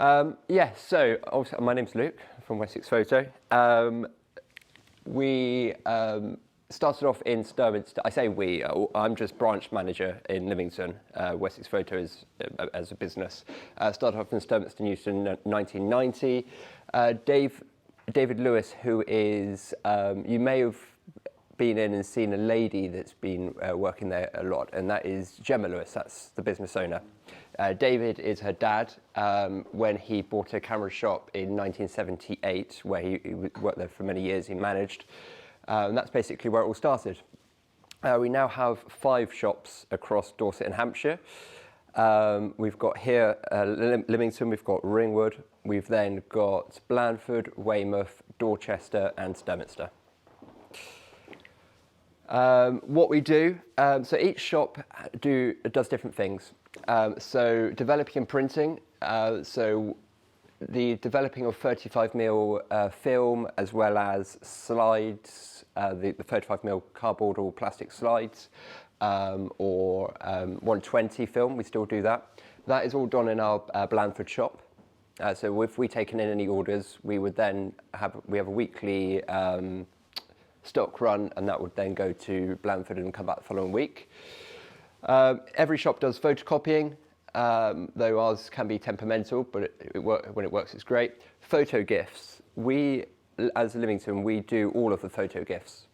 So also, my name's Luke from Wessex Photo. We started off in Sturminster. I say we, I'm just branch manager in Lymington. Wessex Photo is, as a business. Started off in Sturminster Newton in 1990. David Lewis, who is, you may have been in and seen a lady that's been working there a lot, and that is Gemma Lewis. That's the business owner. David is her dad. When he bought a camera shop in 1978, where he worked there for many years, he managed. And that's basically where it all started. We now have 5 shops across Dorset and Hampshire. We've got here Lymington, we've got Ringwood, we've then got Blandford, Weymouth, Dorchester and Sturminster. What we do, so each shop does different things. So developing and printing, so the developing of 35mm film as well as slides, the 35mm cardboard or plastic slides, or 120 film, we still do that. That is all done in our Blandford shop. So if we taken in any orders, we would then have a weekly stock run, and that would then go to Blandford and come back the following week. Every shop does photocopying, though ours can be temperamental, but when it works, it's great. Photo gifts. We, as Lymington, we do all of the photo gifts.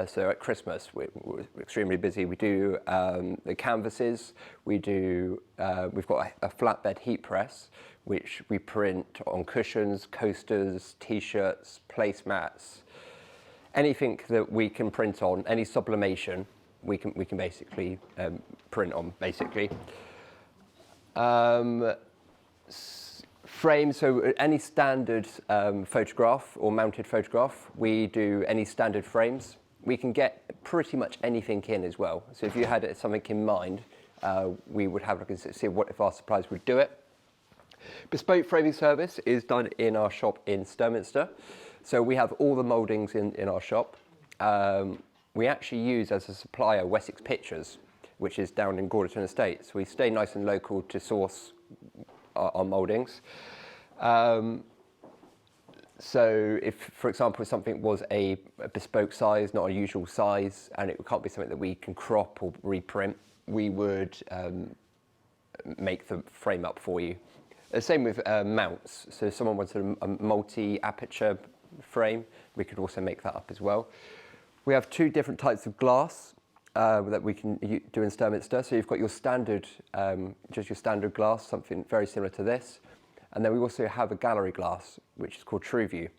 So at Christmas, we're extremely busy. We do the canvases. We've got a flatbed heat press, which we print on cushions, coasters, T-shirts, placemats. Anything that we can print on, any sublimation, we can basically print on, basically. Frames, so any standard photograph or mounted photograph, we do any standard frames. We can get pretty much anything in as well. So if you had something in mind, we would have a look and see if our suppliers would do it. Bespoke framing service is done in our shop in Sturminster. So we have all the mouldings in our shop. We actually use as a supplier Wessex Pictures, which is down in Gorderton Estate. So we stay nice and local to source our mouldings. So if, for example, something was a bespoke size, not a usual size, and it can't be something that we can crop or reprint, we would make the frame up for you. The same with mounts. So if someone wanted a multi-aperture frame, we could also make that up as well. We have 2 different types of glass that we can do in Sturminster. So you've got your standard, just your standard glass, something very similar to this. And then we also have a gallery glass, which is called TrueView,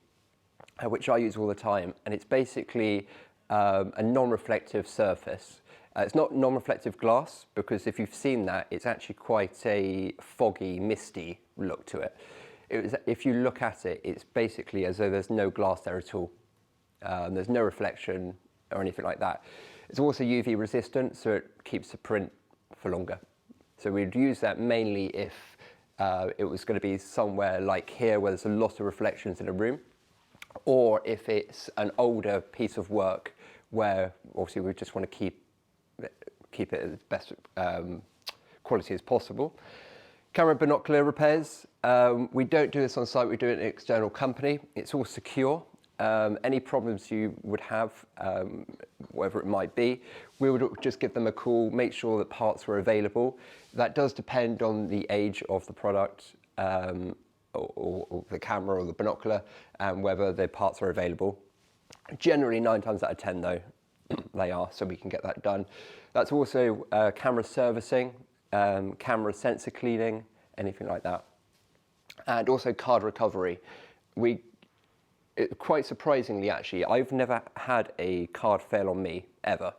which I use all the time. And it's basically a non-reflective surface. It's not non-reflective glass, because if you've seen that, it's actually quite a foggy, misty look to it. If you look at it, it's basically as though there's no glass there at all. There's no reflection or anything like that. It's also UV resistant, so it keeps the print for longer. So we'd use that mainly if it was going to be somewhere like here where there's a lot of reflections in a room, or if it's an older piece of work where obviously we just want to keep it as best quality as possible. Camera binocular repairs. We don't do this on site, we do it in an external company. It's all secure. Any problems you would have, whatever it might be, we would just give them a call, make sure that parts were available. That does depend on the age of the product, or the camera or the binocular, and whether the parts are available. Generally 9 times out of 10 though, they are, so we can get that done. That's also camera servicing, camera sensor cleaning, anything like that. And also card recovery. Quite surprisingly actually, I've never had a card fail on me, ever.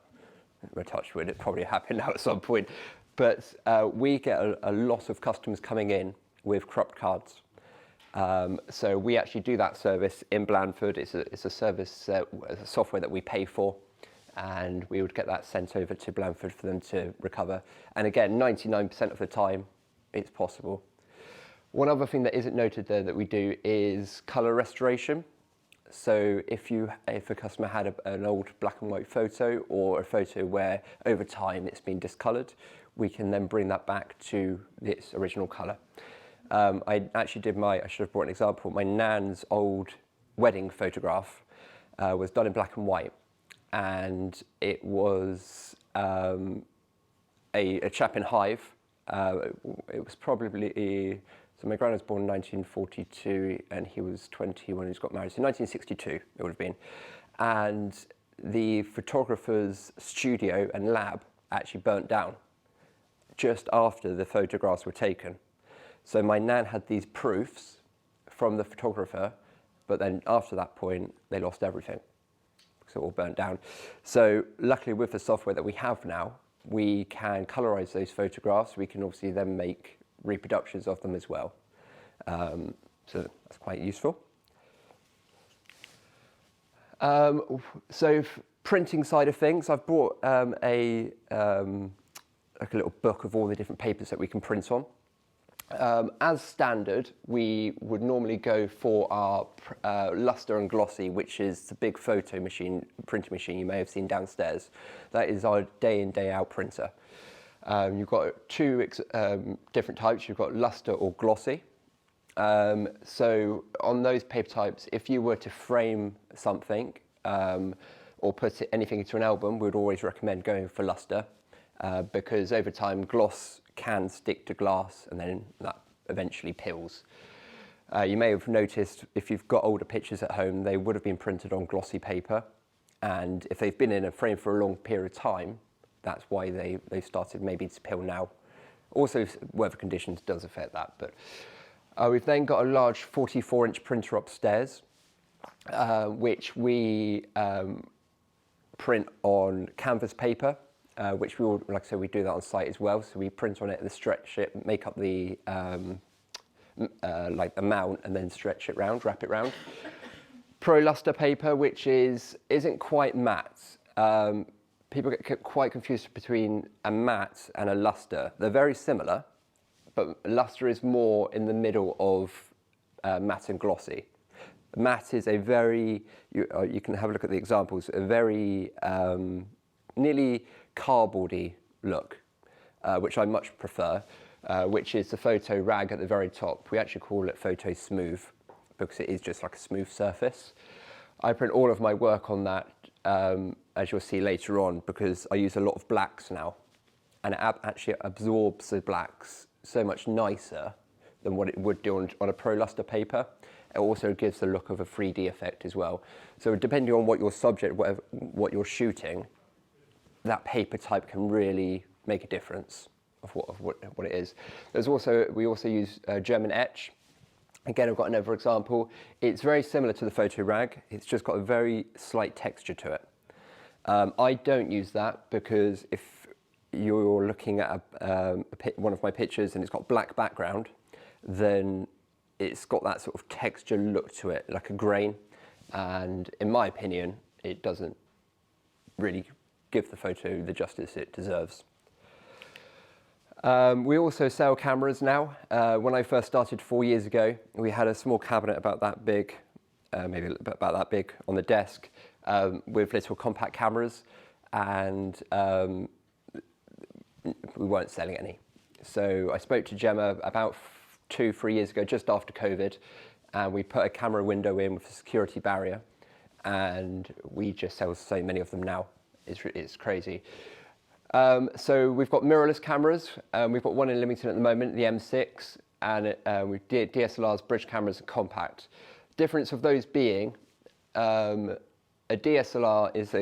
We're touched wood, it probably happened now at some point. But we get a lot of customers coming in with corrupt cards. So we actually do that service in Blandford. It's a service, a software that we pay for, and we would get that sent over to Blandford for them to recover. And again, 99% of the time, it's possible. One other thing that isn't noted there that we do is colour restoration. So if a customer had an old black and white photo, or a photo where over time it's been discoloured, we can then bring that back to its original colour. I actually did I should have brought an example, my nan's old wedding photograph was done in black and white, and it was a chap in Hive. It was probably, so my granddad was born in 1942 and he was 20 when he got married, so 1962 it would have been. And the photographer's studio and lab actually burnt down just after the photographs were taken. So my nan had these proofs from the photographer, but then after that point, they lost everything. So it all burnt down. So luckily with the software that we have now, we can colorize those photographs. We can obviously then make reproductions of them as well. So that's quite useful. So printing side of things, I've brought like a little book of all the different papers that we can print on. As standard, we would normally go for our luster and glossy, which is the big photo machine, printer machine you may have seen downstairs. That is our day in, day out printer. You've got two different types. You've got luster or glossy. So on those paper types, if you were to frame something or put anything into an album, we would always recommend going for luster because over time gloss can stick to glass and then that eventually peels. You may have noticed if you've got older pictures at home, they would have been printed on glossy paper, and if they've been in a frame for a long period of time, that's why they've started maybe to peel now. Also, weather conditions does affect that, but we've then got a large 44-inch printer upstairs, which we print on canvas paper, which we will, like I said, we do that on site as well. So we print on it and stretch it, make up the like the mount, and then stretch it round, wrap it round. Pro luster paper, which isn't quite matte. People get quite confused between a matte and a luster. They're very similar, but luster is more in the middle of matte and glossy. Matte is a very, you can have a look at the examples, a very nearly cardboardy look, which I much prefer, which is the photo rag at the very top. We actually call it photo smooth because it is just like a smooth surface. I print all of my work on that, as you'll see later on, because I use a lot of blacks now, and it actually absorbs the blacks so much nicer than what it would do on a pro luster paper. It also gives the look of a 3D effect as well. So depending on what your subject, what you're shooting, that paper type can really make a difference of what it is. We also use German etch. Again, I've got another example. It's very similar to the photo rag. It's just got a very slight texture to it. I don't use that because if you're looking at one of my pictures and it's got black background, then it's got that sort of texture look to it, like a grain. And in my opinion, it doesn't really give the photo the justice it deserves. We also sell cameras now. When I first started 4 years ago, we had a small cabinet about that big, maybe about that big on the desk, with little compact cameras, and we weren't selling any. So I spoke to Gemma about 2-3 years ago, just after COVID, and we put a camera window in with a security barrier, and we just sell so many of them now. It's crazy. So we've got mirrorless cameras. We've got one in Lymington at the moment, the M6, and we did DSLRs, bridge cameras, and compact. Difference of those being, a DSLR is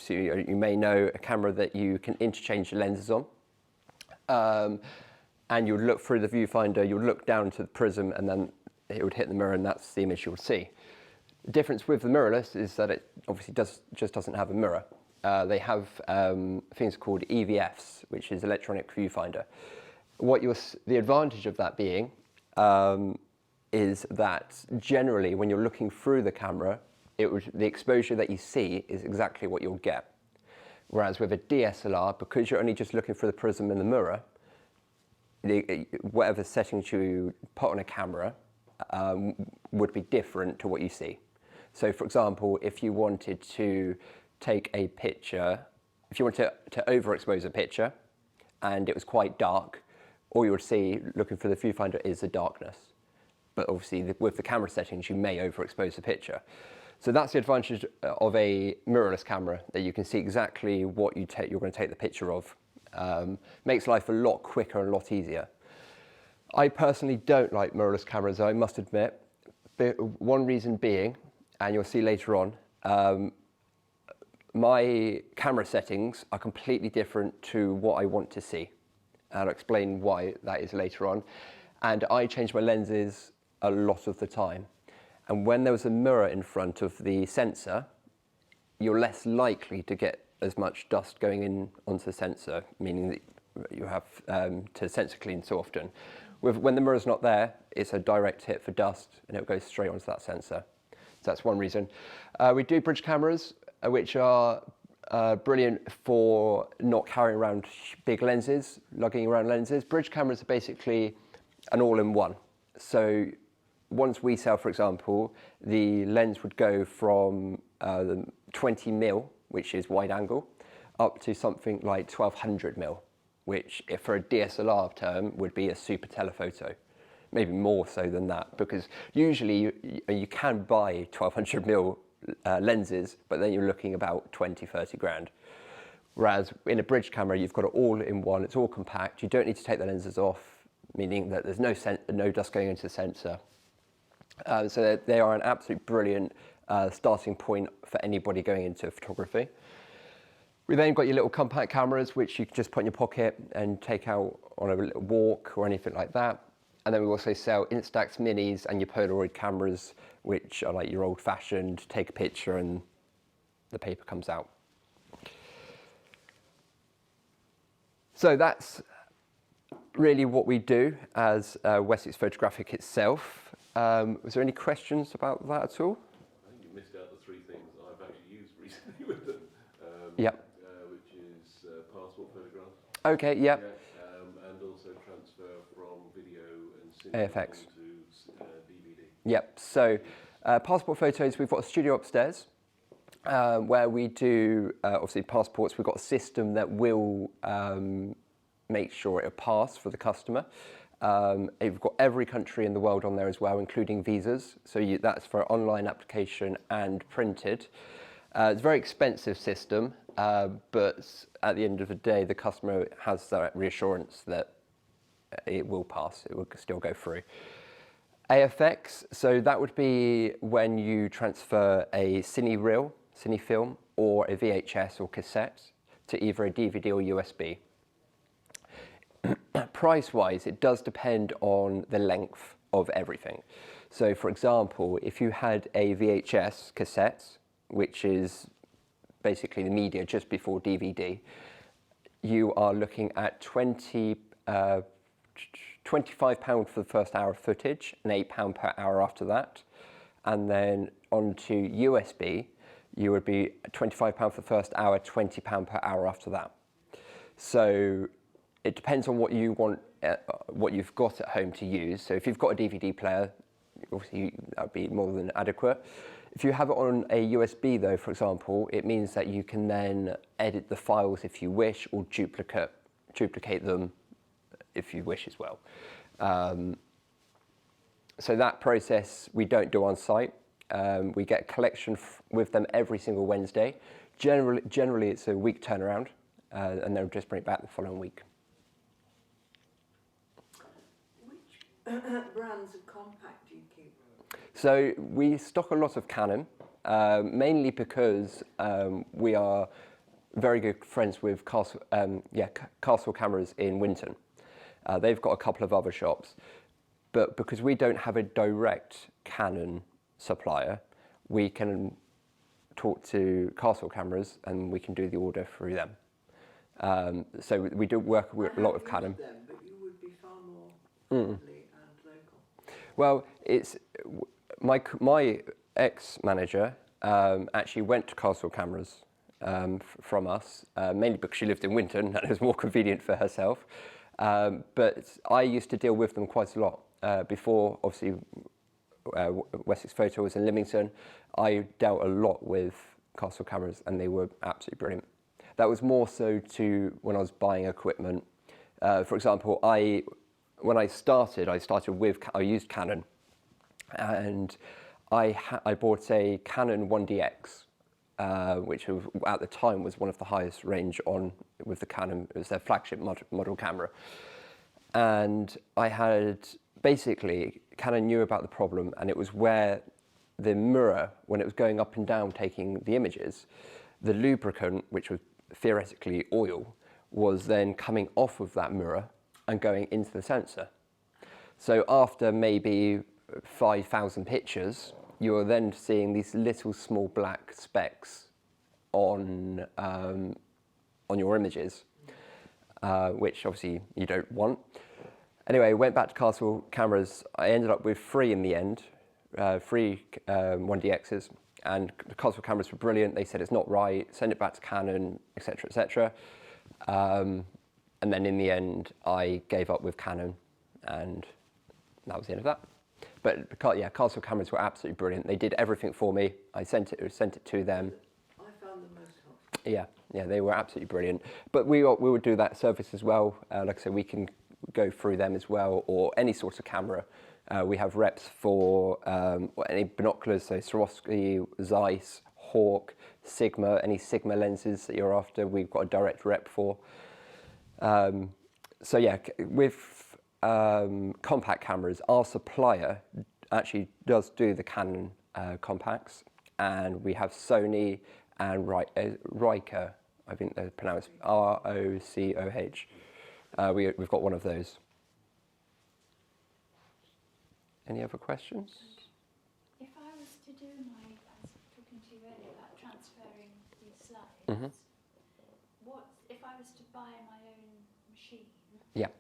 you may know, a camera that you can interchange the lenses on. And you'll look through the viewfinder, you'll look down to the prism, and then it would hit the mirror, and that's the image you'll see. The difference with the mirrorless is that it obviously just doesn't have a mirror. They have things called EVFs, which is electronic viewfinder. The advantage of that being is that generally when you're looking through the camera, the exposure that you see is exactly what you'll get. Whereas with a DSLR, because you're only just looking through the prism and the mirror, whatever settings you put on a camera would be different to what you see. So for example, if you wanted to take a picture, if you wanted to overexpose a picture and it was quite dark, all you would see looking for the viewfinder is the darkness. But obviously with the camera settings, you may overexpose the picture. So that's the advantage of a mirrorless camera, that you can see exactly what you're going to take the picture of. Makes life a lot quicker and a lot easier. I personally don't like mirrorless cameras, I must admit. One reason being, and you'll see later on, my camera settings are completely different to what I want to see. And I'll explain why that is later on. And I change my lenses a lot of the time. And when there was a mirror in front of the sensor, you're less likely to get as much dust going in onto the sensor, meaning that you have to sensor clean so often. When the mirror's not there, it's a direct hit for dust and it goes straight onto that sensor. So that's one reason. We do bridge cameras, which are brilliant for not carrying around big lenses, lugging around lenses. Bridge cameras are basically an all-in-one. So once we sell, for example, the lens would go from the 20 mil, which is wide angle, up to something like 1200 mil, which if for a DSLR term would be a super telephoto. Maybe more so than that, because usually you can buy 1200 mil lenses, but then you're looking about 20, 30 grand. Whereas in a bridge camera, you've got it all in one, it's all compact, you don't need to take the lenses off, meaning that there's no dust going into the sensor. So they are an absolute brilliant starting point for anybody going into photography. We then got your little compact cameras, which you can just put in your pocket and take out on a little walk or anything like that. And then we also sell Instax minis and your Polaroid cameras, which are like your old-fashioned, take a picture and the paper comes out. So that's really what we do as Wessex Photographic itself. Was there any questions about that at all? I think you missed out the three things I've actually used recently with them. Yep. Which is passport photographs. Okay, yep. Yeah, and also transfer from video and AFX. to DVD. Yep, so passport photos, we've got a studio upstairs where we do, obviously passports, we've got a system that will make sure it'll pass for the customer. We've got every country in the world on there as well, including visas. So that's for online application and printed. It's a very expensive system, but at the end of the day, the customer has that reassurance that it will pass, it will still go through. AFX, so that would be when you transfer a cine reel, cine film, or a VHS or cassette to either a DVD or USB. Price-wise, it does depend on the length of everything. So for example, if you had a VHS cassette, which is basically the media just before DVD, you are looking at £25 for the first hour of footage and £8 per hour after that. And then onto USB, you would be £25 for the first hour, £20 per hour after that. So it depends on what you want, what you've got at home to use. So if you've got a DVD player, obviously that would be more than adequate. If you have it on a USB though, for example, it means that you can then edit the files if you wish, or duplicate them if you wish as well. So that process we don't do on site. We get a collection with them every single Wednesday. Generally it's a week turnaround, and they'll just bring it back the following week. Which brands of compact do you keep? So we stock a lot of Canon, mainly because we are very good friends with Castle Cameras in Winton. They've got a couple of other shops, but because we don't have a direct Canon supplier, we can talk to Castle Cameras and we can do the order through them. So we do work with a lot of Canon. Them, but you would be far more friendly and local. Well, it's my ex-manager actually went to Castle Cameras from us, mainly because she lived in Winton and it was more convenient for herself. But I used to deal with them quite a lot. Before, obviously, Wessex Photo was in Lymington, I dealt a lot with Castle Cameras and they were absolutely brilliant. That was more so to when I was buying equipment. For example, I when I started with, I used Canon, and I bought a Canon 1DX, which at the time was one of the highest range on with the Canon. It was their flagship model camera, and I had basically Canon knew about the problem, and it was where the mirror, when it was going up and down taking the images, the lubricant, which was theoretically oil, was then coming off of that mirror and going into the sensor. So after maybe 5,000 pictures, you're then seeing these little small black specks on your images, which obviously you don't want. Anyway, went back to Castle cameras. I ended up with 3 in the end, 3 1DXs, and the Castle cameras were brilliant. They said it's not right, send it back to Canon, etc., etc. And then in the end, I gave up with Canon, and that was the end of that. But yeah, Castle cameras were absolutely brilliant. They did everything for me. I sent it to them. I found them most helpful. Yeah, they were absolutely brilliant. But we would do that service as well. Like I said, we can go through them as well, or any sort of camera. We have reps for any binoculars, so Swarovski, Zeiss, Hawk, Sigma, any Sigma lenses that you're after, we've got a direct rep for. So yeah, with compact cameras, our supplier actually does do the Canon compacts, and we have Sony and Ricoh, I think they're pronounced R-O-C-O-H. We've got one of those. Any other questions? If I was to do I was talking to you earlier about transferring these slides, Mm-hmm. if I was to buy my own machine, Yeah.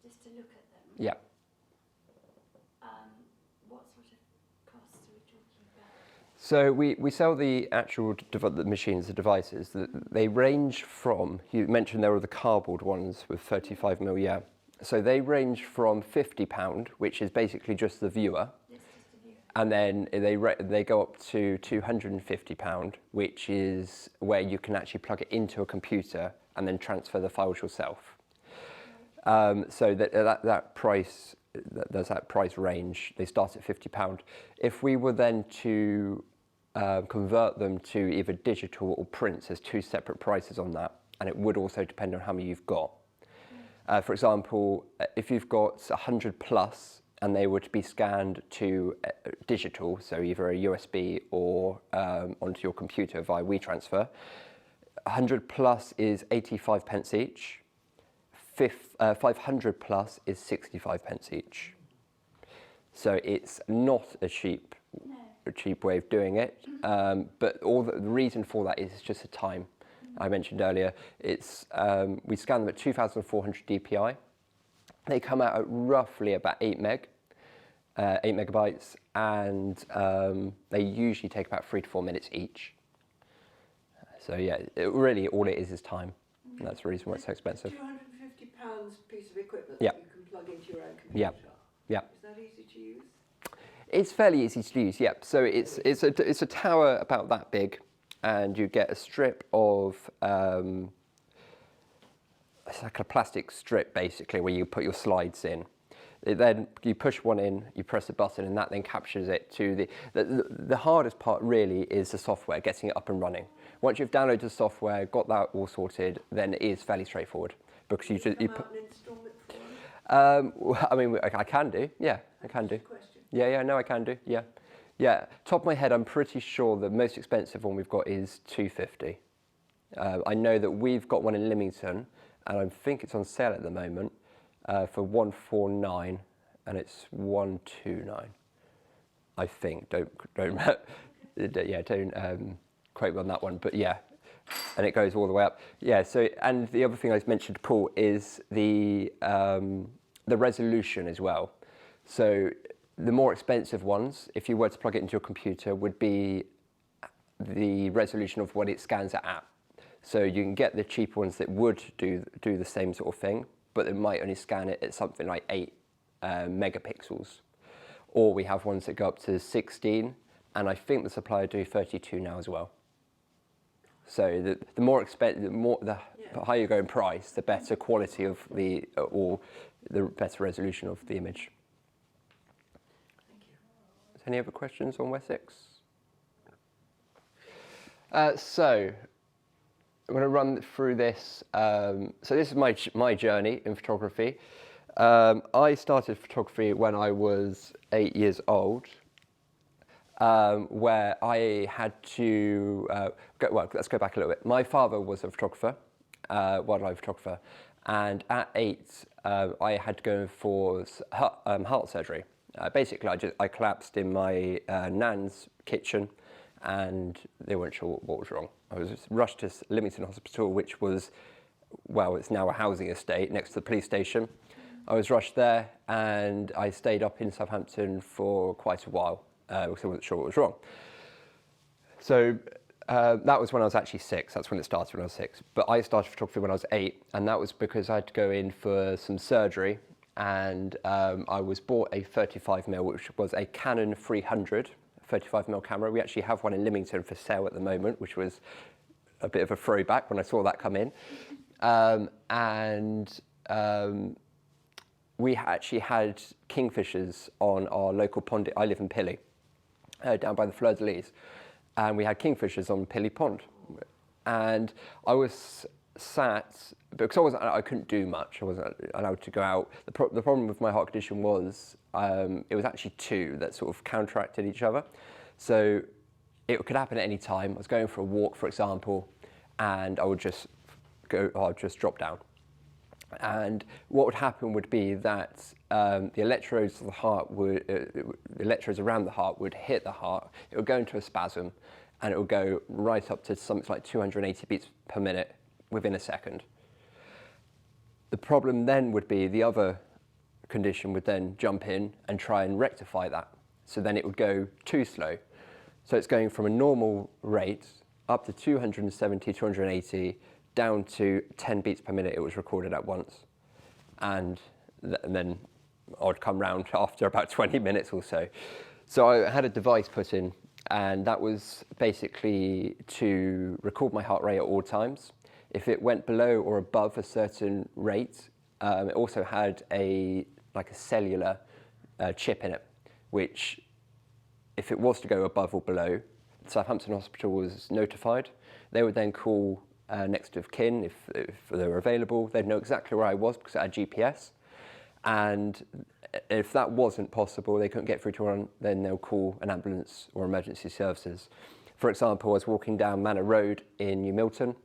just to look at them, Yeah. what sort of costs are we talking about? So we sell the actual the machines, the devices. They range from, you mentioned there were the cardboard ones with 35mm, yeah. So they range from £50, which is basically just the viewer, Yes, just a view. and then they go up to £250, which is where you can actually plug it into a computer and then transfer the files yourself. So that price, there's that price range. They start at £50. If we were then to convert them to either digital or print, there's 2 separate prices on that, and it would also depend on how many you've got. For example, if you've got 100 plus and they were to be scanned to digital, so either a USB or onto your computer via WeTransfer, 100 plus is 85 pence each, 500 plus is 65 pence each. So it's not a cheap way of doing it, but the reason for that is just the time. I mentioned earlier, it's we scan them at 2,400 DPI. They come out at roughly about 8 megabytes, and they usually take about 3 to 4 minutes each. So yeah, really all it is time, and that's the reason why it's so expensive. £250 piece of equipment Yeah. that you can plug into your own Yeah. computer. Yeah. Is that easy to use? It's fairly easy to use, yep. So it's a tower about that big, and you get a strip of it's like a plastic strip basically where you put your slides in. Then you push one in, you press a button, and that then captures it to the hardest part really is the software, getting it up and running. Once you've downloaded the software, got that all sorted, then it is fairly straightforward because you Can just you come out and install it for us? I mean, I can do, yeah, I can do. Just a question. Yeah, no, I can do, yeah. Yeah, top of my head, I'm pretty sure the most expensive one we've got is £250. I know that we've got one in Lymington, and I think it's on sale at the moment for £149, and it's £129. I think. Don't quote me on that one, but yeah, and it goes all the way up. Yeah. So, and the other thing I mentioned to Paul is the resolution as well. So the more expensive ones, if you were to plug it into your computer, would be the resolution of what it scans it at. So you can get the cheaper ones that would do the same sort of thing, but it might only scan it at something like 8 megapixels. Or we have ones that go up to 16, and I think the supplier do 32 now as well. So the more expensive, the higher you go in price, the better quality of or the better resolution of the image. Thank you. Any other questions on Wessex? So I'm going to run through this. So this is my journey in photography. I started photography when I was 8 years old, where I had to let's go back a little bit. My father was a photographer, wildlife photographer, and at 8 I had to go for heart surgery. Basically, I collapsed in my nan's kitchen, and they weren't sure what was wrong. I was rushed to Lymington Hospital, which was, well, it's now a housing estate next to the police station. I was rushed there, and I stayed up in Southampton for quite a while because I wasn't sure what was wrong. So that was when I was actually 6. That's when it started, when I was 6. But I started photography when I was 8, and that was because I had to go in for some surgery, and I was bought a 35mm, which was a Canon 300 35mm camera. We actually have one in Lymington for sale at the moment, which was a bit of a throwback when I saw that come in. We actually had kingfishers on our local pond. I live in Pilly, down by the Fleur-de-Lys, and we had kingfishers on Pilly Pond. And I was sat, because I couldn't do much, I wasn't allowed to go out. The problem with my heart condition was it was actually two that sort of counteracted each other. So it could happen at any time. I was going for a walk, for example, and I would just drop down. And what would happen would be that the electrodes of the heart the electrodes around the heart would hit the heart. It would go into a spasm, and it would go right up to something like 280 beats per minute within a second. The problem then would be the other condition would then jump in and try and rectify that. So then it would go too slow. So it's going from a normal rate up to 270, 280, down to 10 beats per minute it was recorded at once. And then I'd come round after about 20 minutes or so. So I had a device put in, and that was basically to record my heart rate at all times. If it went below or above a certain rate, it also had a cellular chip in it, which if it was to go above or below, Southampton Hospital was notified. They would then call next of kin if they were available. They'd know exactly where I was because I had GPS. And if that wasn't possible, they couldn't get through to one, then they'll call an ambulance or emergency services. For example, I was walking down Manor Road in New Milton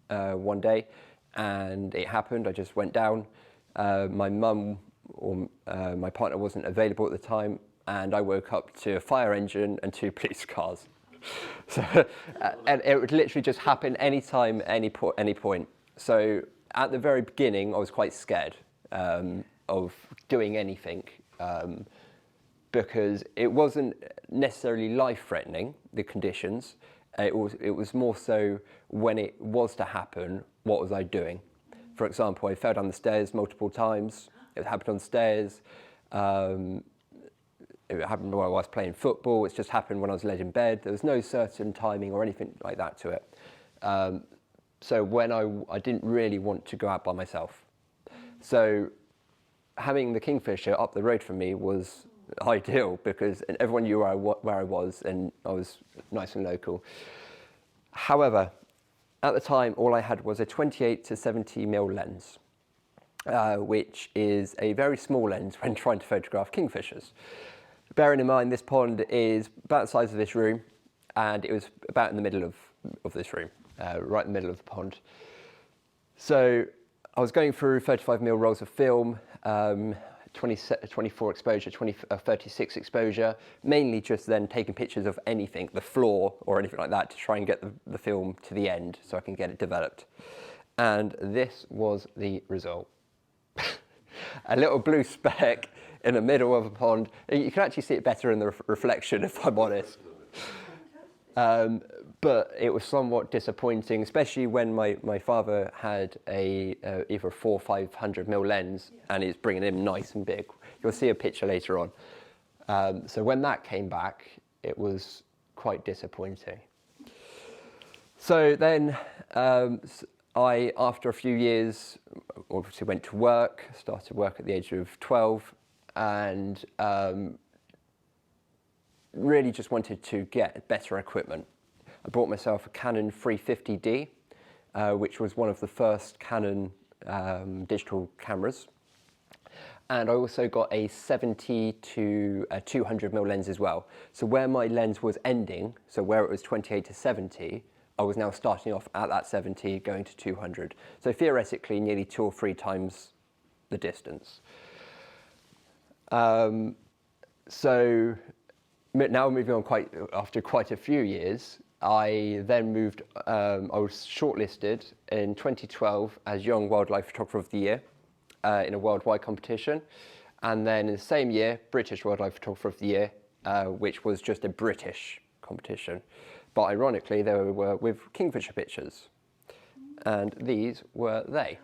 one day, and it happened. I just went down. My mum or my partner wasn't available at the time, and I woke up to a fire engine and 2 police cars. So, and it would literally just happen anytime, any point. So at the very beginning, I was quite scared of doing anything because it wasn't necessarily life-threatening, the conditions. It was more so when it was to happen, what was I doing? For example, I fell down the stairs multiple times. It happened on stairs. It happened while I was playing football. It's just happened when I was laid in bed. There was no certain timing or anything like that to it. So when I didn't really want to go out by myself. So having the Kingfisher up the road from me was ideal because everyone knew where I was, and I was nice and local. However, at the time, all I had was a 28 to 70mm lens, which is a very small lens when trying to photograph kingfishers. Bearing in mind this pond is about the size of this room, and it was about in the middle of this room, right in the middle of the pond. So I was going through 35mm rolls of film, 24 exposure, 36 exposure, mainly just then taking pictures of anything, the floor or anything like that, to try and get the film to the end so I can get it developed. And this was the result. A little blue speck in the middle of a pond. You can actually see it better in the reflection, if I'm honest. But it was somewhat disappointing, especially when my father had either a 400 or 500mm lens, and it's bringing him nice and big. You'll see a picture later on. So when that came back, it was quite disappointing. So then after a few years, obviously went to work, started work at the age of 12, and really just wanted to get better equipment. I bought myself a Canon 350D, which was one of the first Canon digital cameras. And I also got a 70 to 200mm lens as well. So where my lens was ending, so where it was 28 to 70, I was now starting off at that 70, going to 200. So theoretically, nearly 2 or 3 times the distance. So now moving on after quite a few years, I then moved, I was shortlisted in 2012 as Young Wildlife Photographer of the Year in a worldwide competition. And then in the same year, British Wildlife Photographer of the Year, which was just a British competition. But ironically, they were with Kingfisher Pictures. And these were they.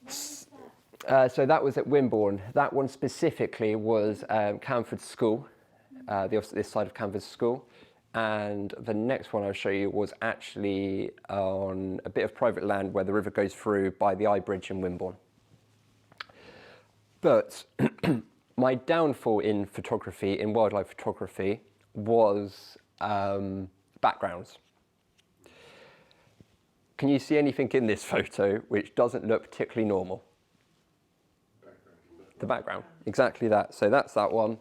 So that was at Wimborne. That one specifically was Camford School, this side of Camford School. And the next one I'll show you was actually on a bit of private land where the river goes through by the Eye Bridge in Wimborne. But my downfall in photography, in wildlife photography, was backgrounds. Can you see anything in this photo which doesn't look particularly normal? The background, exactly that. So that's that one,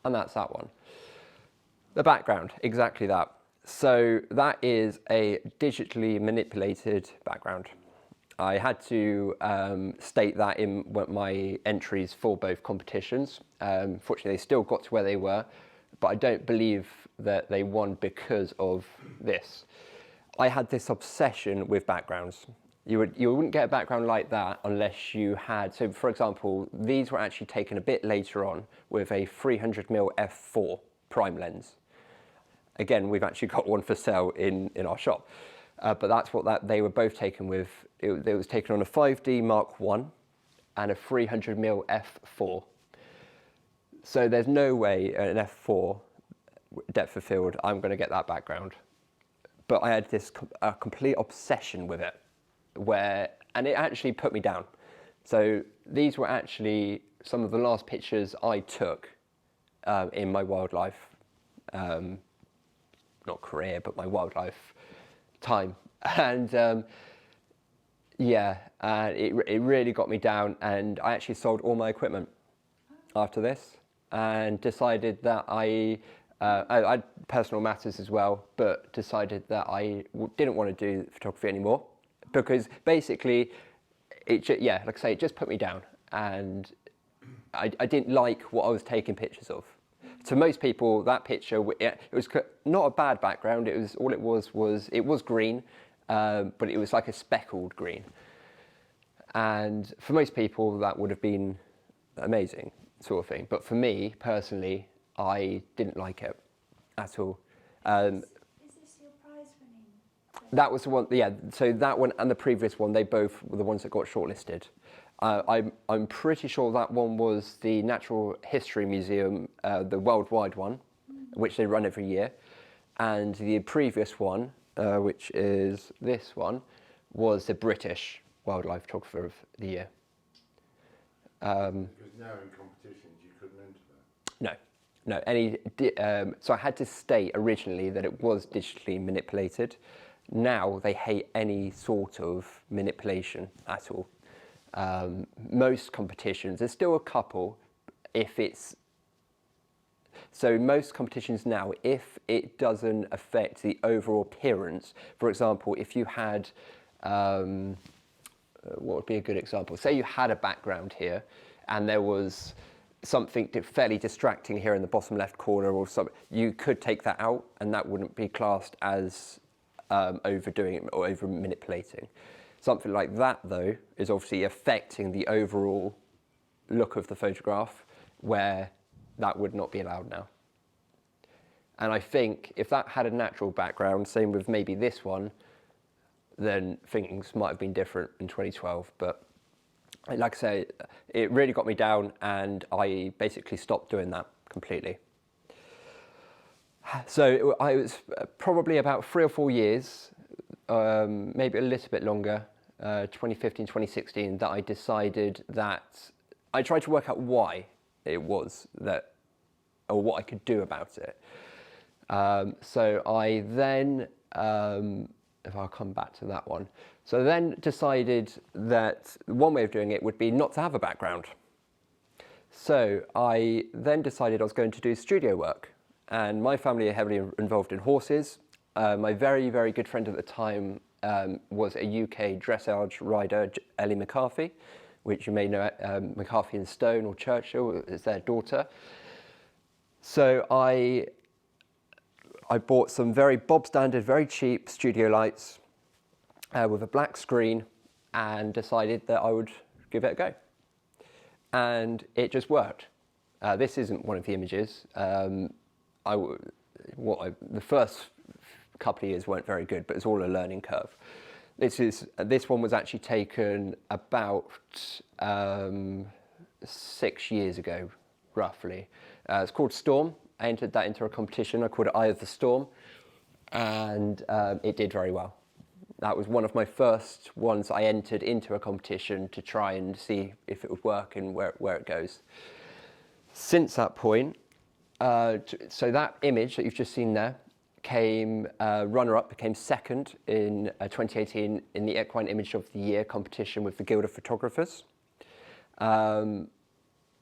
and that's that one. The background, exactly that. So that is a digitally manipulated background. I had to state that in my entries for both competitions. Fortunately, they still got to where they were, but I don't believe that they won because of this. I had this obsession with backgrounds. You wouldn't get a background like that unless you had, so for example, these were actually taken a bit later on with a 300mm f4 prime lens. Again, we've actually got one for sale in our shop, but that's what they were both taken with. It was taken on a 5D Mark I and a 300mm f4. So there's no way an f4 depth of field, I'm going to get that background. But I had this complete obsession with it, and it actually put me down. So these were actually some of the last pictures I took in my wildlife, not career, but my wildlife time. And it really got me down, and I actually sold all my equipment after this and decided that I had personal matters as well, but decided that I didn't want to do photography anymore because basically, like I say, it just put me down, and I didn't like what I was taking pictures of. To most people, that picture, it was not a bad background. It was green, but it was like a speckled green. And for most people, that would have been amazing, sort of thing. But for me, personally, I didn't like it at all. Is this your prize winning? That was the one, yeah. So that one and the previous one, they both were the ones that got shortlisted. I'm pretty sure that one was the Natural History Museum, the worldwide one, which they run every year. And the previous one, which is this one, was the British Wildlife Photographer of the Year. Because now in competitions you couldn't enter that. No. So I had to state originally that it was digitally manipulated. Now they hate any sort of manipulation at all. Most competitions, there's still a couple, so most competitions now, if it doesn't affect the overall appearance, for example, if you had, what would be a good example? Say you had a background here and there was something fairly distracting here in the bottom left corner or something, you could take that out and that wouldn't be classed as overdoing it or over manipulating. Something like that, though, is obviously affecting the overall look of the photograph, where that would not be allowed now. And I think if that had a natural background, same with maybe this one, then things might have been different in 2012. But like I say, it really got me down, and I basically stopped doing that completely. So I was probably about 3 or 4 years maybe a little bit longer, 2015, 2016, that I decided that I tried to work out why it was that, or what I could do about it. So I then, if I'll come back to that one, so I then decided that one way of doing it would be not to have a background. So I then decided I was going to do studio work, and my family are heavily involved in horses. My very, very good friend at the time was a UK dressage rider, Ellie McCarthy, which you may know, McCarthy and Stone or Churchill is their daughter. So I bought some very Bob standard, very cheap studio lights with a black screen, and decided that I would give it a go. And it just worked. This isn't one of the images. The first couple of years weren't very good, but it's all a learning curve. This one was actually taken about 6 years ago, roughly. It's called Storm. I entered that into a competition. I called it Eye of the Storm, and it did very well. That was one of my first ones I entered into a competition to try and see if it would work and where it goes. Since that point, so that image that you've just seen there came runner-up, became second in 2018 in the Equine Image of the Year competition with the Guild of Photographers. And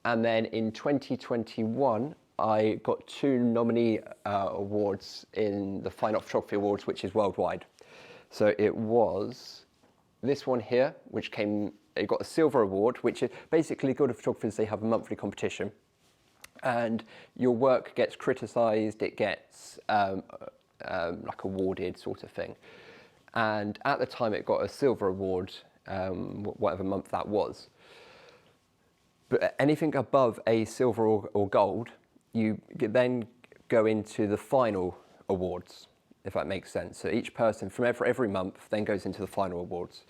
then in 2021, I got 2 nominee awards in the Fine Art Photography Awards, which is worldwide. So it was this one here, which it got a silver award, which is basically Guild of Photographers, they have a monthly competition. And your work gets criticised, it gets like awarded sort of thing. And at the time it got a silver award, whatever month that was. But anything above a silver or gold, you then go into the final awards, if that makes sense. So each person from every month then goes into the final awards.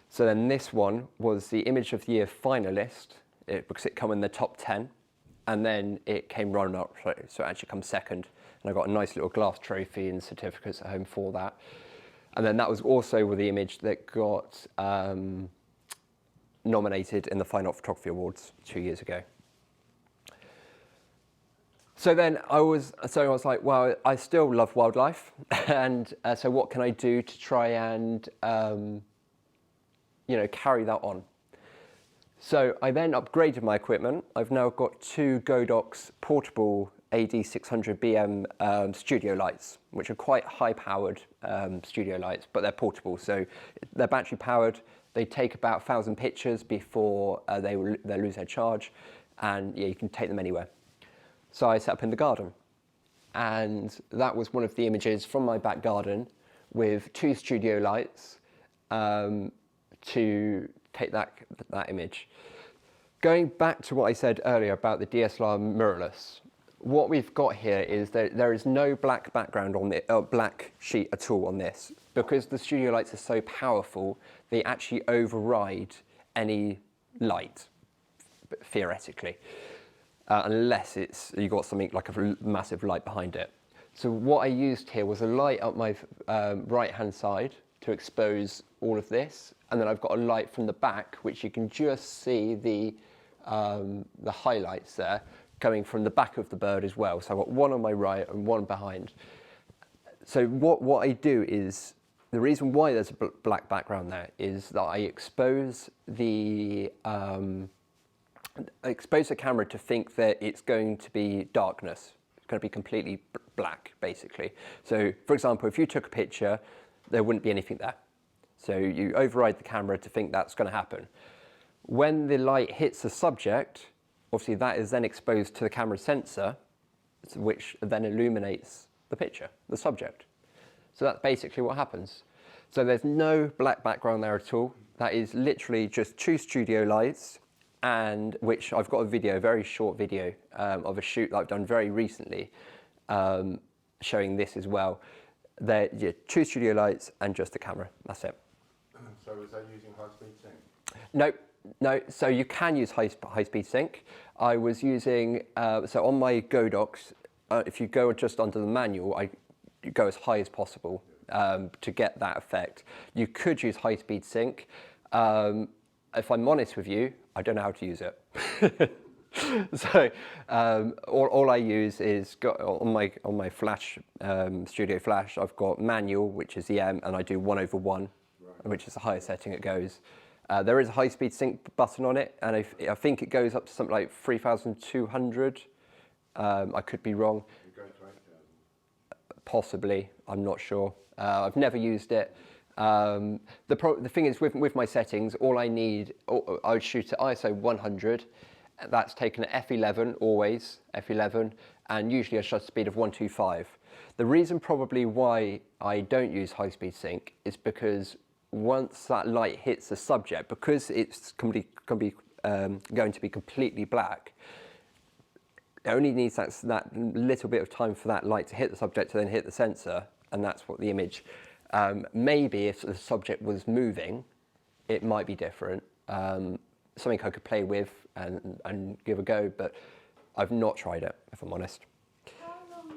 So then this one was the Image of the Year finalist, because it came in the top 10, and then it came runner-up, so it actually comes second. And I got a nice little glass trophy and certificates at home for that. And then that was also the image that got nominated in the Fine Art Photography Awards 2 years ago. So then I was like, well, I still love wildlife, and so what can I do to try and carry that on? So I then upgraded my equipment. I've now got 2 Godox portable AD600BM studio lights, which are quite high-powered studio lights, but they're portable, so they're battery-powered. They take about 1,000 pictures before they lose their charge, and yeah, you can take them anywhere. So I set up in the garden, and that was one of the images from my back garden with 2 studio lights to take that image. Going back to what I said earlier about the DSLR mirrorless, what we've got here is that there is no black background on the black sheet at all on this, because the studio lights are so powerful. They actually override any light, theoretically. Unless you've got something like a massive light behind it. So what I used here was a light up my right-hand side to expose all of this, and then I've got a light from the back, which you can just see the highlights there coming from the back of the bird as well. So I've got one on my right and one behind. So what I do is, the reason why there's a black background there is that I expose the camera to think that it's going to be darkness. It's going to be completely black, basically. So, for example, if you took a picture, there wouldn't be anything there. So you override the camera to think that's going to happen. When the light hits the subject, obviously that is then exposed to the camera sensor, which then illuminates the picture, the subject. So that's basically what happens. So there's no black background there at all. That is literally just 2 studio lights, and which I've got a video, a very short video of a shoot that I've done very recently, showing this as well. They're 2 studio lights and just the camera. That's it. So is that using high-speed sync? No. So you can use high-speed sync. I was using so on my Godox. If you go just under the manual, you go as high as possible. to get that effect. You could use high-speed sync. If I'm honest with you, I don't know how to use it. So all I use is on my Flash, Studio Flash, I've got manual, which is the M, and I do 1/1, which is the highest setting it goes. There is a high-speed sync button on it, and I think it goes up to something like 3,200. I could be wrong. It goes to 8,000. Possibly, I'm not sure. I've never used it. The thing is, with my settings, all I need, I would shoot at ISO 100. That's taken at f11, always f11, and usually a shutter speed of 125. The reason probably why I don't use high-speed sync is because once that light hits the subject, because it's going to be completely black, it only needs that little bit of time for that light to hit the subject to then hit the sensor, and that's what the image. Maybe if the subject was moving, it might be different. Something I could play with and give a go, but I've not tried it, if I'm honest. How long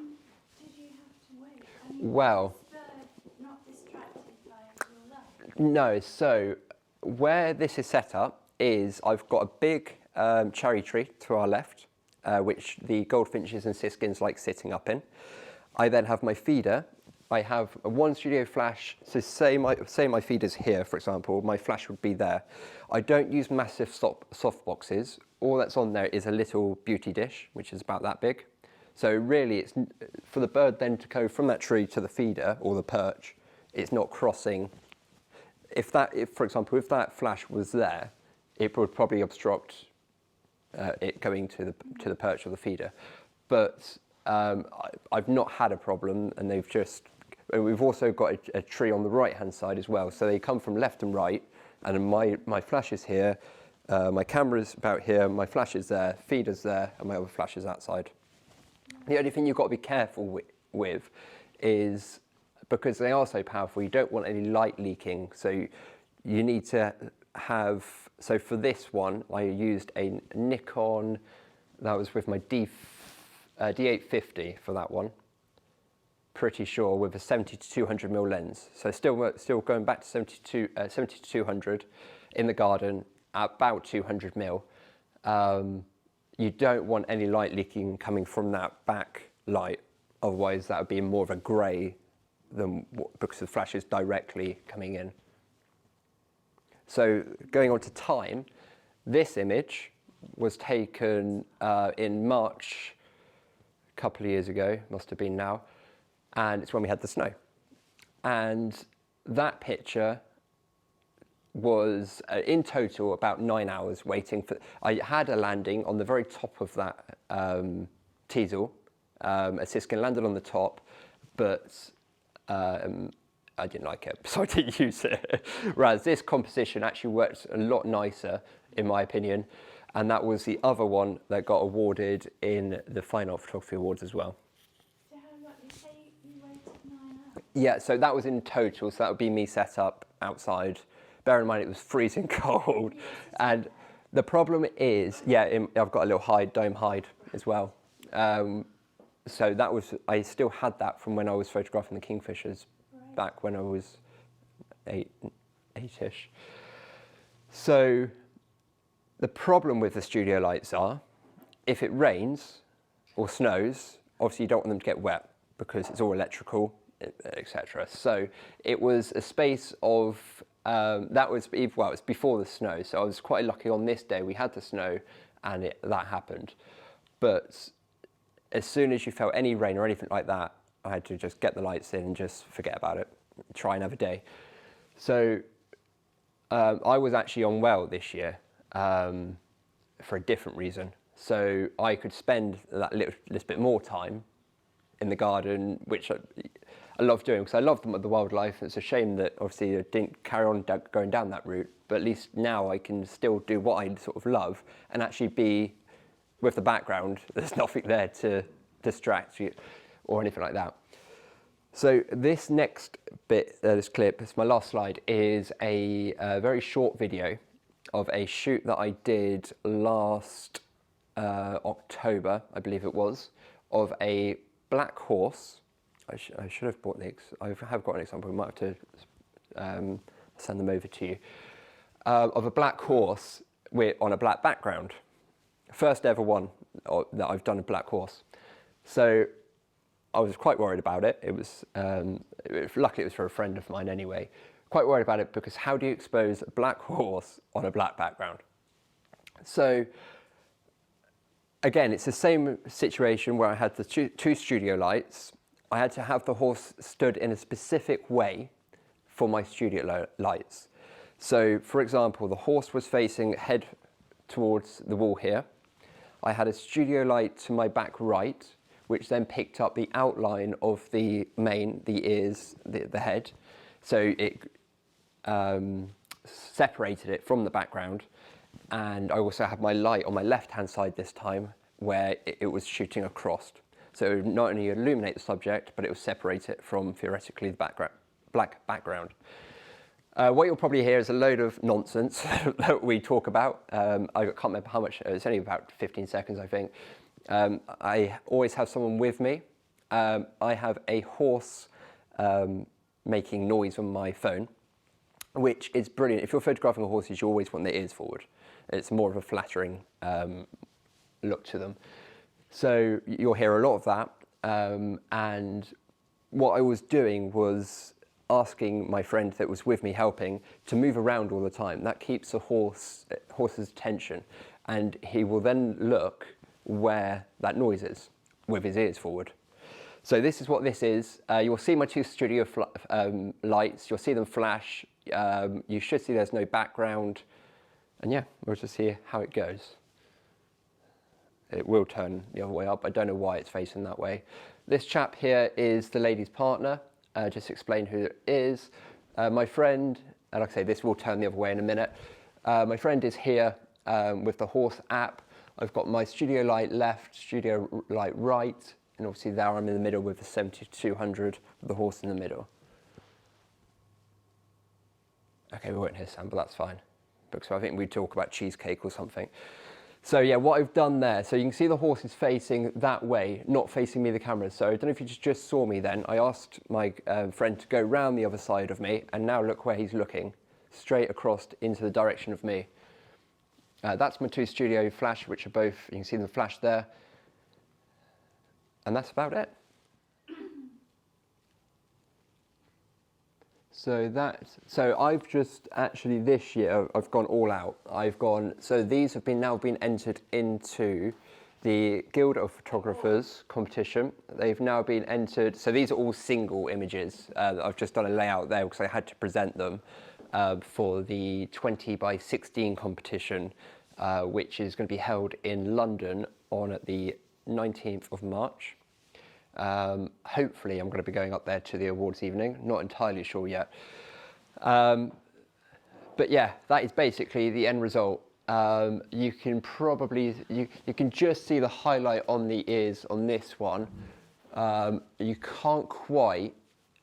did you have to wait? I mean, Well, was the not distracted by your light? no, so where this is set up is I've got a big cherry tree to our left, which the goldfinches and siskins like sitting up in. I then have my feeder. I have one Studio Flash, so say my feeder's here, for example, my flash would be there. I don't use massive soft boxes. All that's on there is a little beauty dish, which is about that big. So really, it's for the bird then to go from that tree to the feeder or the perch, it's not crossing. If for example, if that flash was there, it would probably obstruct it going to the perch or the feeder. But I've not had a problem, and we've also got a tree on the right-hand side as well. So they come from left and right, and my flash is here, my camera's about here, my flash is there, feeder's there, and my other flash is outside. The only thing you've got to be careful with is, because they are so powerful, you don't want any light leaking. So you need to have, so for this one, I used a Nikon, that was with my D850 for that one. Pretty sure, with a 70 to 200mm lens. So still going back to 70 to 200 in the garden at about 200mm. You don't want any light leaking coming from that back light. Otherwise, that would be more of a grey because the flash is directly coming in. So going on to time, this image was taken in March a couple of years ago, must have been now. And it's when we had the snow. And that picture was in total about 9 hours waiting for. I had a landing on the very top of that teasel. A siskin landed on the top, but I didn't like it, so I didn't use it. Whereas this composition actually worked a lot nicer, in my opinion. And that was the other one that got awarded in the Fine Art Photography Awards as well. Yeah, so that was in total, so that would be me set up outside. Bear in mind it was freezing cold. And the problem is, I've got a little dome hide as well. So that was, I still had that from when I was photographing the kingfishers back when I was eight-ish. So the problem with the studio lights are, if it rains or snows, obviously you don't want them to get wet because it's all electrical, etc. So it was a space of, it's before the snow, so I was quite lucky on this day we had the snow and that happened. But as soon as you felt any rain or anything like that, I had to just get the lights in and just forget about it, try another day. So I was actually unwell this year for a different reason. So I could spend that little bit more time in the garden, which I love doing because I love the wildlife. It's a shame that obviously I didn't carry on going down that route, but at least now I can still do what I sort of love and actually be with the background. There's nothing there to distract you or anything like that. So this next bit, this clip, it's my last slide, is a very short video of a shoot that I did last October, I believe it was, of a black horse I should have bought I have got an example. We might have to send them over to you. Of a black horse on a black background. First ever one that I've done a black horse. So I was quite worried about it. Luckily it was for a friend of mine anyway. Quite worried about it because how do you expose a black horse on a black background? So again, it's the same situation where I had the two studio lights. I had to have the horse stood in a specific way for my studio lights. So for example, the horse was facing head towards the wall here. I had a studio light to my back right, which then picked up the outline of the mane, the ears, the head. So it separated it from the background. And I also had my light on my left-hand side this time, where it was shooting across. So not only illuminate the subject, but it would separate it from, theoretically, the black background. What you'll probably hear is a load of nonsense that we talk about. I can't remember how much, it's only about 15 seconds, I think. I always have someone with me. I have a horse making noise on my phone, which is brilliant. If you're photographing horses, you always want their ears forward. It's more of a flattering look to them. So you'll hear a lot of that. And what I was doing was asking my friend that was with me helping to move around all the time. That keeps the horse's attention, and he will then look where that noise is with his ears forward. So this is what this is. You'll see my two studio lights. You'll see them flash. You should see there's no background. And yeah, we'll just see how it goes. It will turn the other way up. I don't know why it's facing that way. This chap here is the lady's partner. Just explain who it is. My friend, and like I say, this will turn the other way in a minute. My friend is here with the horse app. I've got my studio light left, studio light right, and obviously there I'm in the middle with the 7200 with the horse in the middle. Okay, we won't hear sound, but that's fine, because I think we talk about cheesecake or something. So yeah, what I've done there, so you can see the horse is facing that way, not facing me, the camera. So I don't know if you just saw me then. I asked my friend to go round the other side of me, and now look where he's looking, straight across into the direction of me. That's my two studio flash, which are both, you can see them flash there. And that's about it. So I've just actually this year, I've gone all out. So these have now been entered into the Guild of Photographers competition. They've now been entered, so these are all single images. I've just done a layout there because I had to present them for the 20 by 16 competition, which is going to be held in London on the 19th of March. Hopefully I'm going to be going up there to the awards evening, not entirely sure yet. But yeah, that is basically the end result. You can probably, you can just see the highlight on the ears on this one. You can't quite,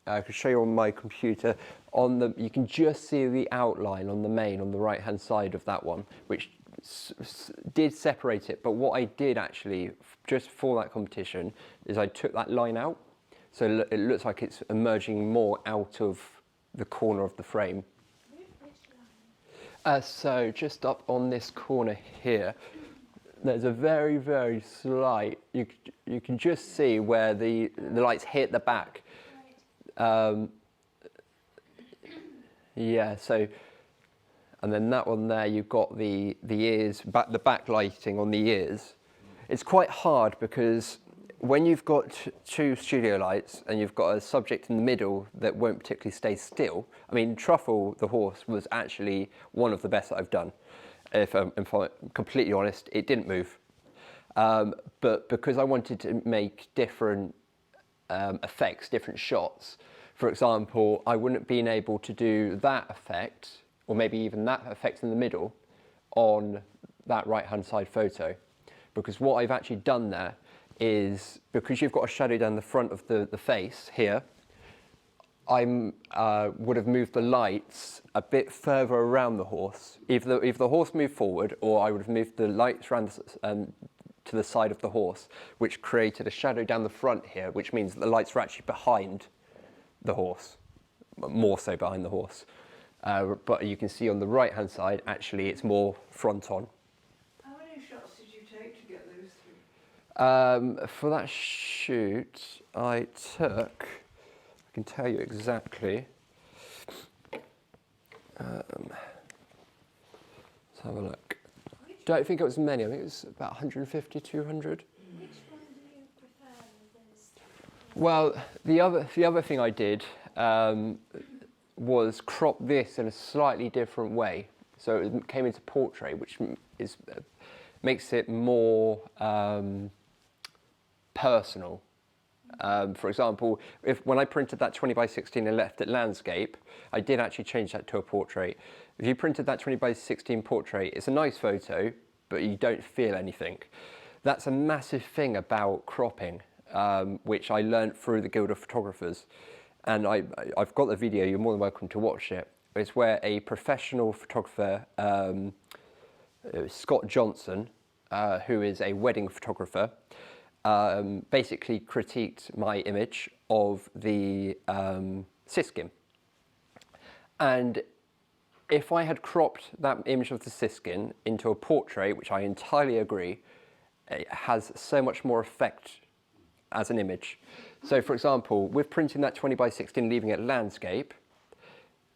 I can show you on my computer, you can just see the outline on the mane on the right hand side of that one, which did separate it. But what I did actually, just for that competition, is I took that line out. So it looks like it's emerging more out of the corner of the frame. So just up on this corner here, there's a very, very slight, you can just see where the lights hit the back. Yeah, so, and then that one there, you've got the ears, the backlighting on the ears. It's quite hard because when you've got two studio lights and you've got a subject in the middle that won't particularly stay still. I mean, Truffle, the horse, was actually one of the best that I've done. If I'm completely honest, it didn't move. But because I wanted to make different effects, different shots, for example, I wouldn't have been able to do that effect, or maybe even that effect in the middle, on that right-hand side photo. Because what I've actually done there is, because you've got a shadow down the front of the face here, I would have moved the lights a bit further around the horse. Either the horse moved forward, or I would have moved the lights around to the side of the horse, which created a shadow down the front here, which means that the lights were actually behind the horse, more so behind the horse. But you can see on the right-hand side, actually, it's more front on. How many shots did you take to get those three? For that shoot, I took, I can tell you exactly. Let's have a look. Don't think it was many. I think it was about 150, 200. Which one do you prefer with those? Well, the other thing I did was crop this in a slightly different way. So it came into portrait, which is makes it more personal. For example, when I printed that 20 by 16 and left it landscape, I did actually change that to a portrait. If you printed that 20 by 16 portrait, it's a nice photo, but you don't feel anything. That's a massive thing about cropping, which I learned through the Guild of Photographers. And I've got the video, you're more than welcome to watch it. It's where a professional photographer, Scott Johnson, who is a wedding photographer, basically critiqued my image of the siskin. And if I had cropped that image of the siskin into a portrait, which I entirely agree, it has so much more effect as an image. So for example, with printing that 20 by 16, leaving it landscape,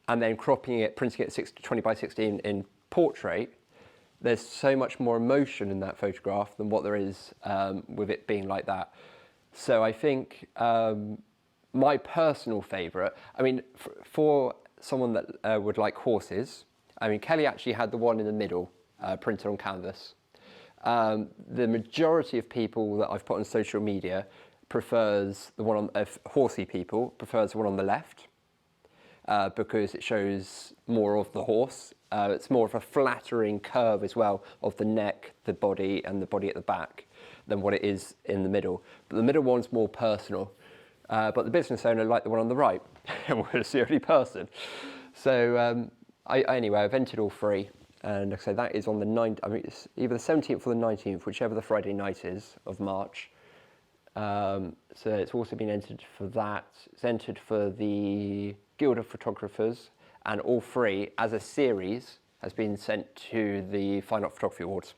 and then cropping it, printing it 20 by 16 in portrait, there's so much more emotion in that photograph than what there is with it being like that. So I think my personal favourite, I mean, for someone that would like horses, I mean, Kelly actually had the one in the middle printed on canvas. The majority of people that I've put on social media prefers the one on, horsey people, prefers the one on the left because it shows more of the horse. It's more of a flattering curve as well of the neck, the body, and the body at the back than what it is in the middle. But the middle one's more personal. But the business owner liked the one on the right, and was the only person. So anyway, I've entered all three, and like I say, that is on the 9th, I mean, it's either the 17th or the 19th, whichever the Friday night is of March. So it's also been entered for that. It's entered for the Guild of Photographers, and all three, as a series, has been sent to the Fine Art Photography Awards,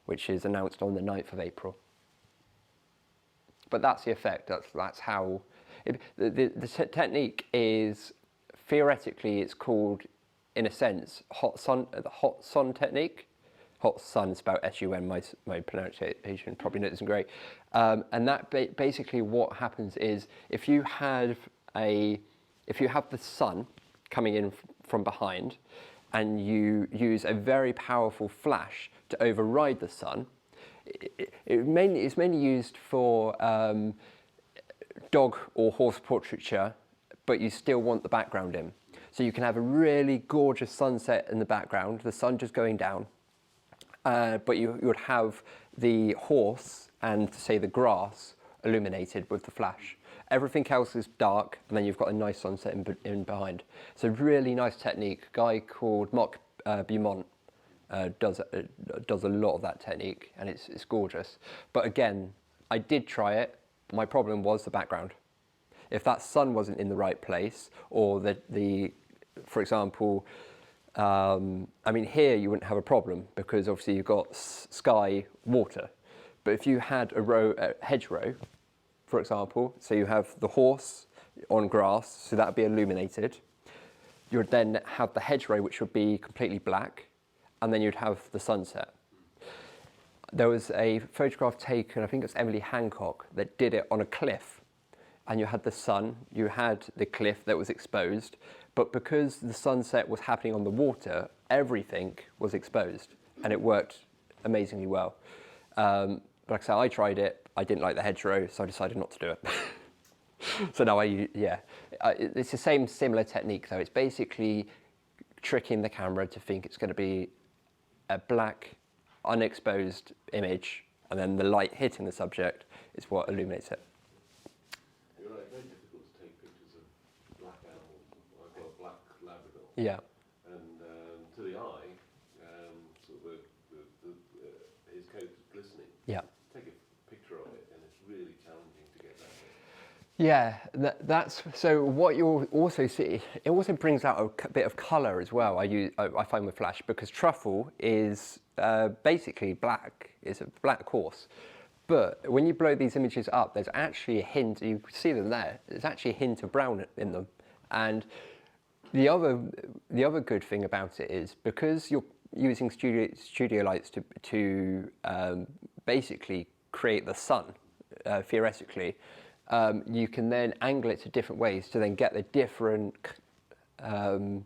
which is announced on the 9th of April. But that's the effect, that's how, the technique is, theoretically it's called, in a sense, the hot sun technique. Hot sun is spelled S-U-N, my pronunciation probably isn't great. And that basically what happens is, if you have the sun coming in from behind, and you use a very powerful flash to override the sun, it's mainly used for dog or horse portraiture, but you still want the background in. So you can have a really gorgeous sunset in the background, the sun just going down, but you would have the horse and, say, the grass illuminated with the flash. Everything else is dark, and then you've got a nice sunset in behind. It's a really nice technique. A guy called Mark Beaumont does a lot of that technique, and it's gorgeous. But again, I did try it. My problem was the background. If that sun wasn't in the right place, or for example, I mean, here you wouldn't have a problem because obviously you've got sky, water. But if you had a hedgerow, for example, so you have the horse on grass, so that would be illuminated. You would then have the hedgerow, which would be completely black, and then you'd have the sunset. There was a photograph taken, I think it was Emily Hancock, that did it on a cliff. And you had the sun, you had the cliff that was exposed, but because the sunset was happening on the water, everything was exposed, and it worked amazingly well. Like I said, I tried it, I didn't like the hedgerow, so I decided not to do it. So now it's the same similar technique though. It's basically tricking the camera to think it's going to be a black, unexposed image, and then the light hitting the subject is what illuminates it. You're right, it's very difficult to take pictures of black animals. I've got a black Labrador. Yeah. And to the eye, sort of his coat is glistening. Yeah. Yeah, that's so. What you'll also see, it also brings out a bit of colour as well. I find with flash, because truffle is basically black. It's a black horse, but when you blow these images up, there's actually a hint. You see them there. There's actually a hint of brown in them, and the other good thing about it is because you're using studio lights to basically create the sun, theoretically. You can then angle it to different ways to then get the different, for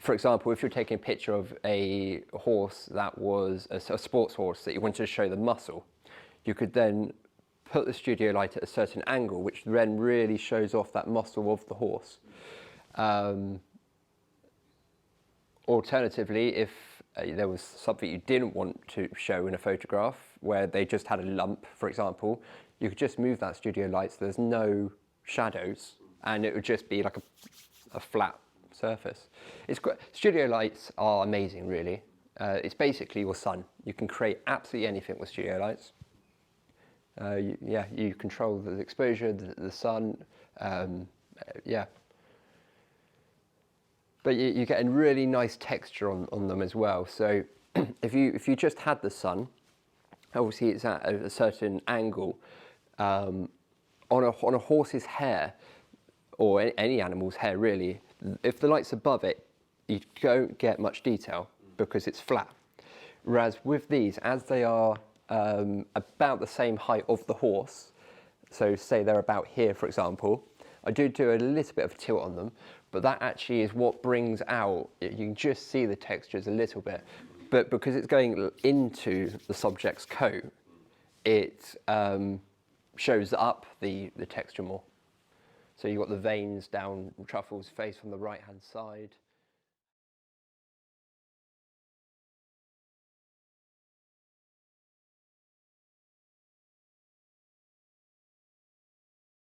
example, if you're taking a picture of a horse that was a sports horse that you wanted to show the muscle, you could then put the studio light at a certain angle, which then really shows off that muscle of the horse. Alternatively, if there was something you didn't want to show in a photograph where they just had a lump, for example, you could just move that studio light so there's no shadows and it would just be like a flat surface. It's great. Studio lights are amazing, really. It's basically your sun. You can create absolutely anything with studio lights. You control the exposure, the sun, yeah. But you get a really nice texture on them as well. So if you just had the sun, obviously it's at a certain angle. On a horse's hair, or any animal's hair really, if the light's above it, you don't get much detail because it's flat. Whereas with these, as they are about the same height of the horse, so say they're about here, for example, I do a little bit of a tilt on them, but that actually is what brings out, you can just see the textures a little bit, but because it's going into the subject's coat, it shows up the texture more. So you've got the veins down Truffle's face from the right-hand side.